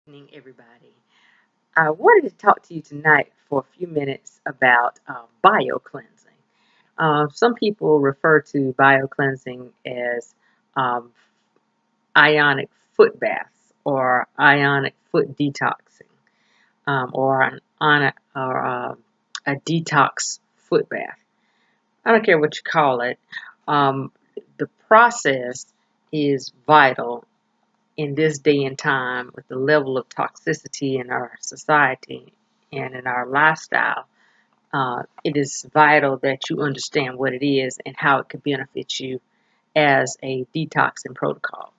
Evening, everybody. I wanted to talk to you tonight for a few minutes about biocleansing. Some people refer to biocleansing as um, ionic foot baths or ionic foot detoxing, or a detox foot bath. I don't care what you call it. Um, the process is vital in this day and time with the level of toxicity in our society and in our lifestyle. It is vital that you understand what it is and how it could benefit you as a detoxing protocol.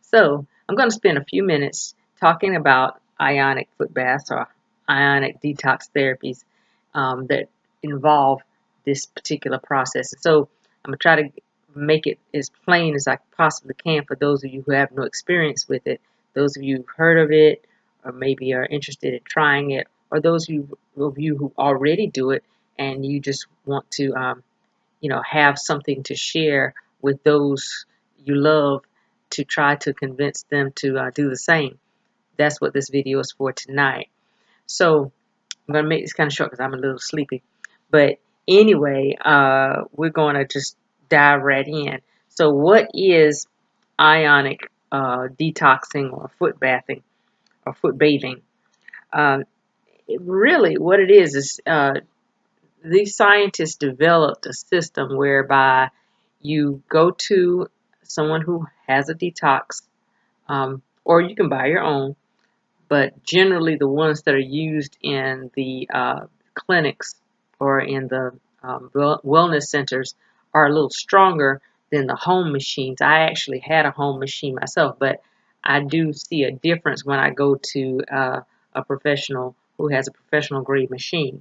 So, I'm going to spend a few minutes talking about ionic foot baths or ionic detox therapies that involve this particular process. So, I'm going to try to make it as plain as I possibly can for those of you who have no experience with it, those of you who've heard of it, or maybe are interested in trying it, or those of you who already do it and you just want to, have something to share with those you love to try to convince them to do the same. That's what this video is for tonight. So I'm going to make this kind of short because I'm a little sleepy. But anyway, we're going to just dive right in. So what is ionic detoxing or foot bathing or foot bathing? Really, what it is these scientists developed a system whereby you go to someone who has a detox, or you can buy your own, but generally the ones that are used in the clinics or in the wellness centers are a little stronger than the home machines. I actually had a home machine myself, but I do see a difference when I go to a professional who has a professional grade machine.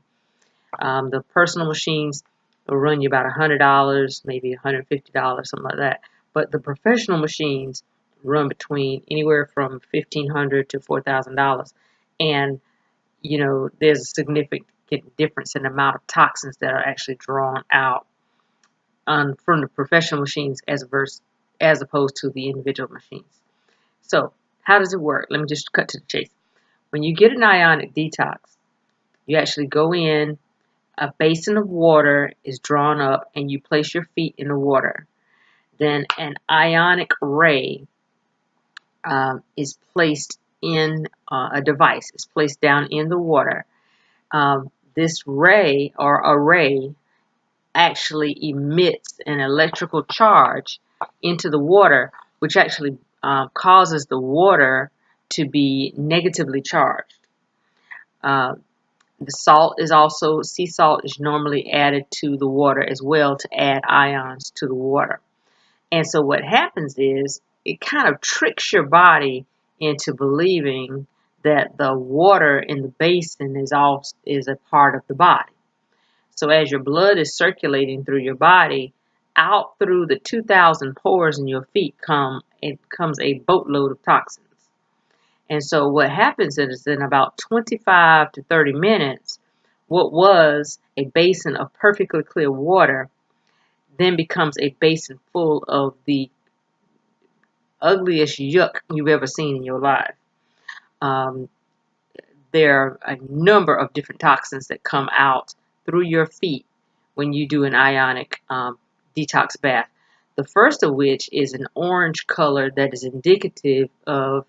The personal machines will run you about $100, maybe $150, something like that. But the professional machines run between anywhere from $1,500 to $4,000, and there's a significant difference in the amount of toxins that are actually drawn out from the professional machines as opposed to the individual machines. So how does it work? Let me just cut to the chase. When you get an ionic detox, you actually go in. A basin of water is drawn up and you place your feet in the water. Then an ionic ray is placed in a device. It's placed down in the water. This ray or array actually emits an electrical charge into the water, which actually causes the water to be negatively charged. Uh, The salt is also, sea salt is normally added to the water as well to add ions to the water. And so what happens is it kind of tricks your body into believing that the water in the basin is a part of the body. So as your blood is circulating through your body, out through the 2,000 pores in your feet comes a boatload of toxins. And so what happens is in about 25 to 30 minutes, what was a basin of perfectly clear water then becomes a basin full of the ugliest yuck you've ever seen in your life. Um, there are a number of different toxins that come out through your feet when you do an ionic detox bath. The first of which is an orange color that is indicative of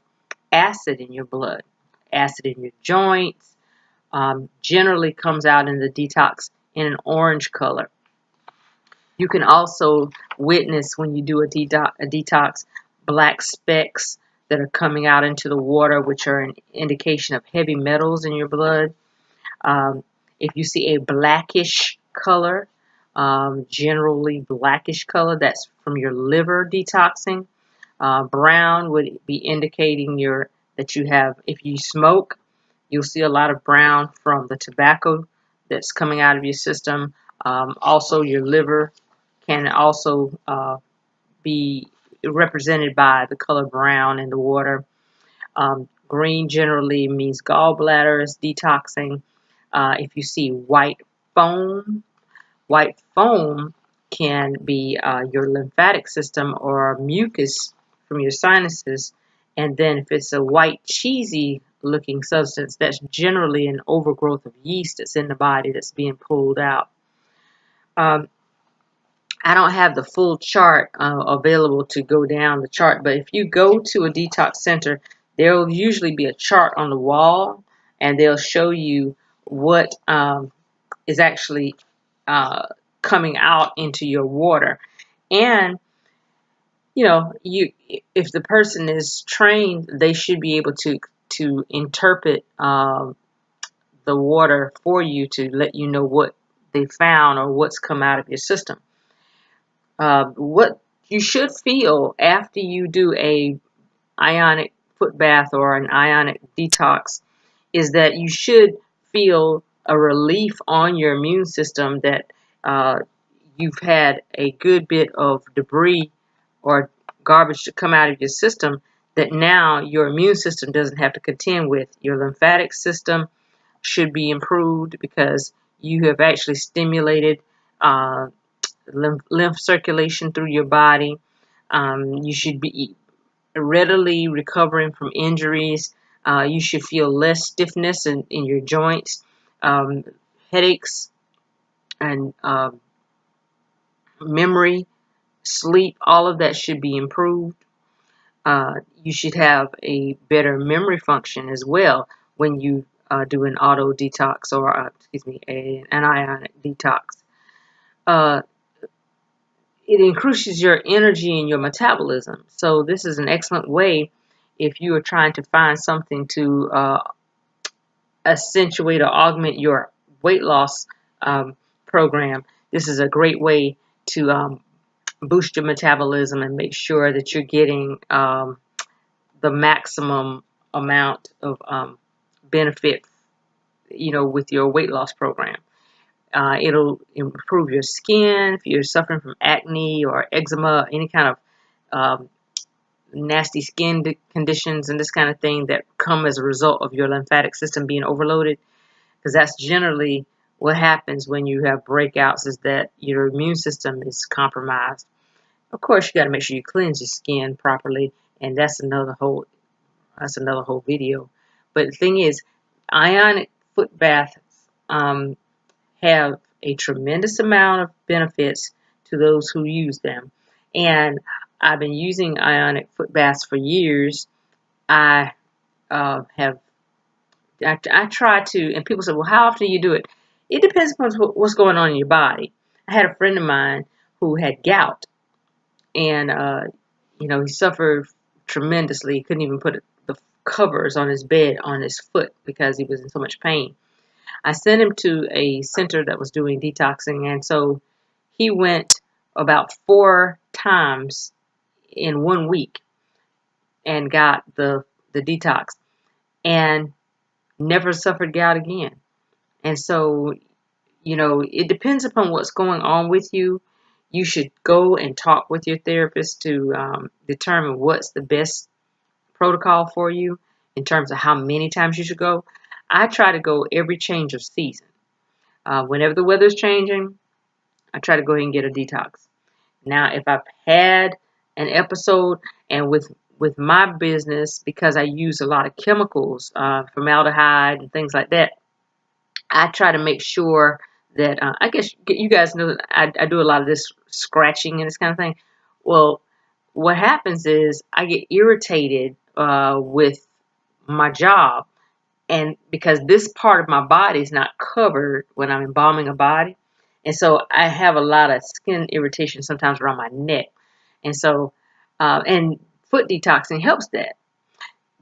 acid in your blood, acid in your joints. Generally comes out in the detox in an orange color. You can also witness when you do a detox black specks that are coming out into the water, which are an indication of heavy metals in your blood. If you see a blackish color, generally blackish color, that's from your liver detoxing. Brown would be indicating that you have, if you smoke, you'll see a lot of brown from the tobacco that's coming out of your system. Also, your liver can also be represented by the color brown in the water. Green generally means gallbladder is detoxing. If you see white foam can be your lymphatic system or mucus from your sinuses. And then if it's a white cheesy looking substance. That's generally an overgrowth of yeast that's in the body that's being pulled out. Um, I don't have the full chart available to go down the chart, but if you go to a detox center, there will usually be a chart on the wall, and they'll show you what is actually uh, coming out into your water. And you if the person is trained, they should be able to interpret the water for you to let you know what they found or what's come out of your system. What you should feel after you do a ionic foot bath or an ionic detox is that you should feel a relief on your immune system that uh, you've had a good bit of debris or garbage to come out of your system that now your immune system doesn't have to contend with. Your lymphatic system should be improved because you have actually stimulated uh, lymph circulation through your body. You should be readily recovering from injuries. You should feel less stiffness in your joints, um, headaches, and memory, sleep. All of that should be improved. You should have a better memory function as well when you do an auto detox or, excuse me, an ionic detox. Uh, it increases your energy and your metabolism. So this is an excellent way if you are trying to find something to accentuate or augment your weight loss program. This is a great way to boost your metabolism and make sure that you're getting the maximum amount of benefit, with your weight loss program. It'll improve your skin if you're suffering from acne or eczema, any kind of nasty skin conditions and this kind of thing that come as a result of your lymphatic system being overloaded, because that's generally what happens when you have breakouts, is that your immune system is compromised. Of course, you got to make sure you cleanse your skin properly, and that's another whole video. But the thing is, ionic foot baths um, have a tremendous amount of benefits to those who use them. And I've been using ionic foot baths for years. I have I try to, and people say, well, how often do you do it? It depends upon what's going on in your body. I had a friend of mine who had gout, and he suffered tremendously. He couldn't even put the covers on his bed on his foot because he was in so much pain. I sent him to a center that was doing detoxing, and so he went about 4 times in 1 week and got the detox and never suffered gout again. And so, it depends upon what's going on with you. You should go and talk with your therapist to determine what's the best protocol for you in terms of how many times you should go. I try to go every change of season. Whenever the weather's changing, I try to go ahead and get a detox. Now, if I've had an episode, and with my business, because I use a lot of chemicals, formaldehyde and things like that, I try to make sure that I guess you guys know that I do a lot of this scratching and this kind of thing. Well, what happens is I get irritated with my job, and because this part of my body is not covered when I'm embalming a body, and so I have a lot of skin irritation sometimes around my neck, and so and foot detoxing helps that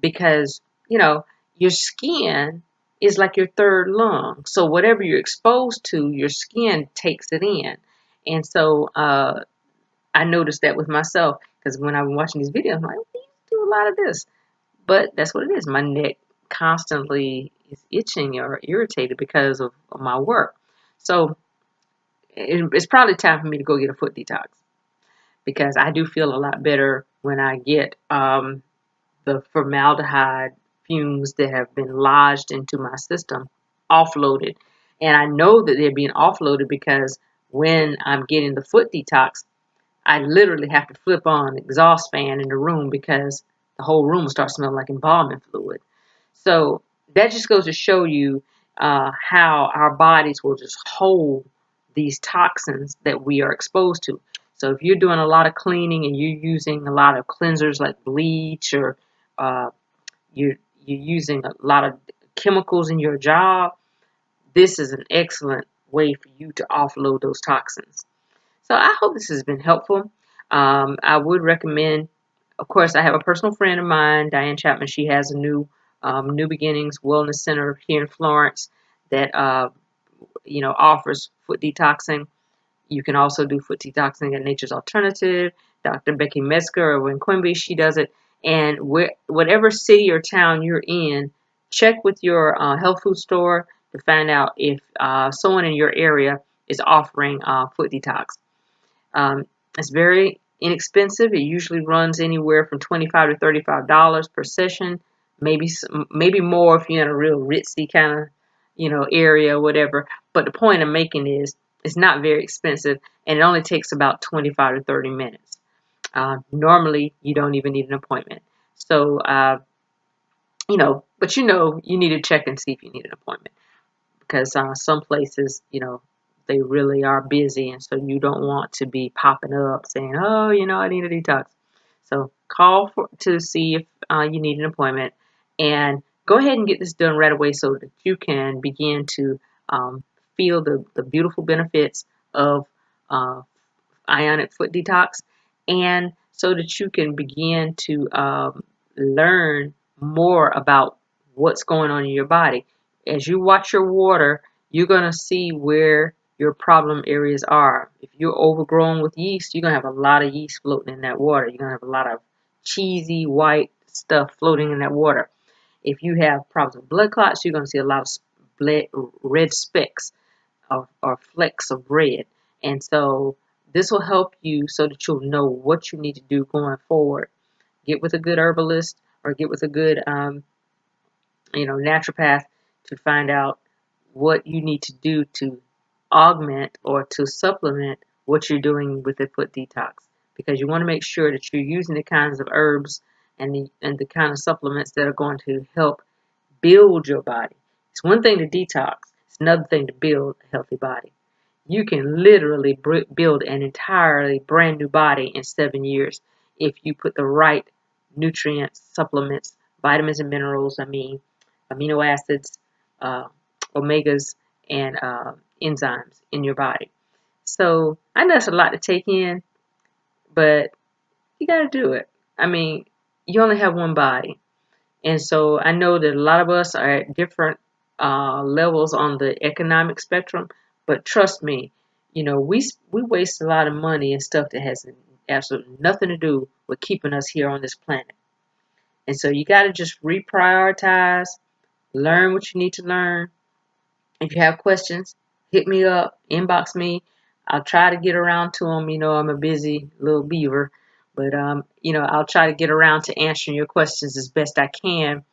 because your skin is like your third lung. So whatever you're exposed to, your skin takes it in, and so I noticed that with myself because when I'm watching these videos, I'm like, we do a lot of this. But that's what it is. My neck constantly is itching or irritated because of my work. So it's probably time for me to go get a foot detox because I do feel a lot better when I get the formaldehyde fumes that have been lodged into my system offloaded. And I know that they're being offloaded because when I'm getting the foot detox, I literally have to flip on the exhaust fan in the room because the whole room will start smelling like embalming fluid. So that just goes to show you how our bodies will just hold these toxins that we are exposed to. So if you're doing a lot of cleaning and you're using a lot of cleansers like bleach, or uh, you're, you're using a lot of chemicals in your job, this is an excellent way for you to offload those toxins. So I hope this has been helpful. I would recommend, of course, I have a personal friend of mine, Diane Chapman. She has a New Beginnings Wellness Center here in Florence that offers foot detoxing. You can also do foot detoxing at Nature's Alternative. Dr. Becky Metzger over in Quimby, she does it. And whatever city or town you're in, check with your health food store to find out if someone in your area is offering foot detox. Um, it's very inexpensive. It usually runs anywhere from $25 to $35 per session, maybe more if you're in a real ritzy kind of area or whatever. But the point I'm making is it's not very expensive, and it only takes about 25 to 30 minutes. Normally, you don't even need an appointment. So, but you need to check and see if you need an appointment, because some places, they really are busy, and so you don't want to be popping up saying, oh, I need a detox. So call to see if you need an appointment, and go ahead and get this done right away so that you can begin to feel the beautiful benefits of uh, Ionic foot detox, and so that you can begin to learn more about what's going on in your body. As you watch your water, you're going to see where your problem areas are. If you're overgrown with yeast, you're going to have a lot of yeast floating in that water. You're going to have a lot of cheesy white stuff floating in that water. If you have problems with blood clots, you're going to see a lot of red specks or flecks of red. And so this will help you so that you'll know what you need to do going forward. Get with a good herbalist, or get with a good naturopath, to find out what you need to do to augment or to supplement what you're doing with the foot detox, because you want to make sure that you're using the kinds of herbs and the kind of supplements that are going to help build your body. It's one thing to detox, it's another thing to build a healthy body. You can literally build an entirely brand new body in 7 years if you put the right nutrients, supplements, vitamins and minerals, amino acids, uh, omegas, and enzymes in your body. So I know that's a lot to take in, but you got to do it. You only have one body. And so I know that a lot of us are at different levels on the economic spectrum, but trust me, we waste a lot of money and stuff that has absolutely nothing to do with keeping us here on this planet. And so you got to just reprioritize, learn what you need to learn. If you have questions, hit me up, inbox me. I'll try to get around to them. I'm a busy little beaver, but I'll try to get around to answering your questions as best I can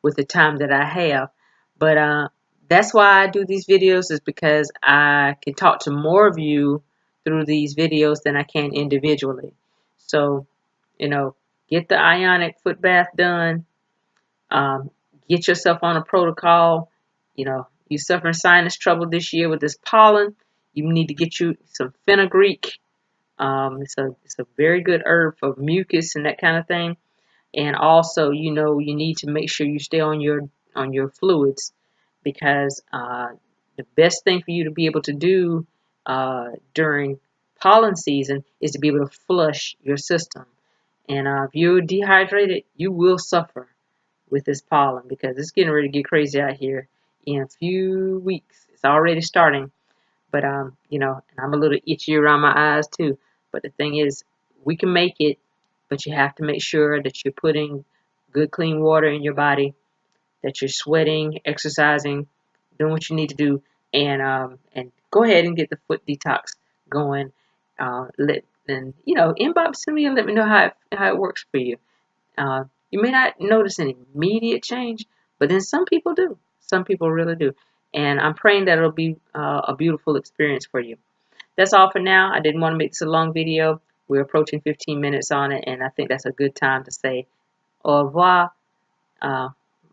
with the time that I have. But that's why I do these videos, is because I can talk to more of you through these videos than I can individually. So, get the Ionic foot bath done. Get yourself on a protocol. You suffering sinus trouble this year with this pollen, you need to get you some fenugreek. It's a very good herb for mucus and that kind of thing. And also, you need to make sure you stay on your fluids, because the best thing for you to be able to do during pollen season is to be able to flush your system. And if you're dehydrated, you will suffer with this pollen, because it's getting ready to get crazy out here in a few weeks. It's already starting, but and I'm a little itchy around my eyes too. But the thing is, we can make it, but you have to make sure that you're putting good clean water in your body, that you're sweating, exercising, doing what you need to do, and go ahead and get the foot detox going. Inbox me and let me know how it works for you. You may not notice an immediate change, but then some people do. Some people really do. And I'm praying that it'll be a beautiful experience for you. That's all for now. I didn't want to make this a long video. We're approaching 15 minutes on it, and I think that's a good time to say au revoir.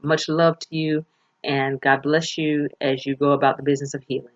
Much love to you, and God bless you as you go about the business of healing.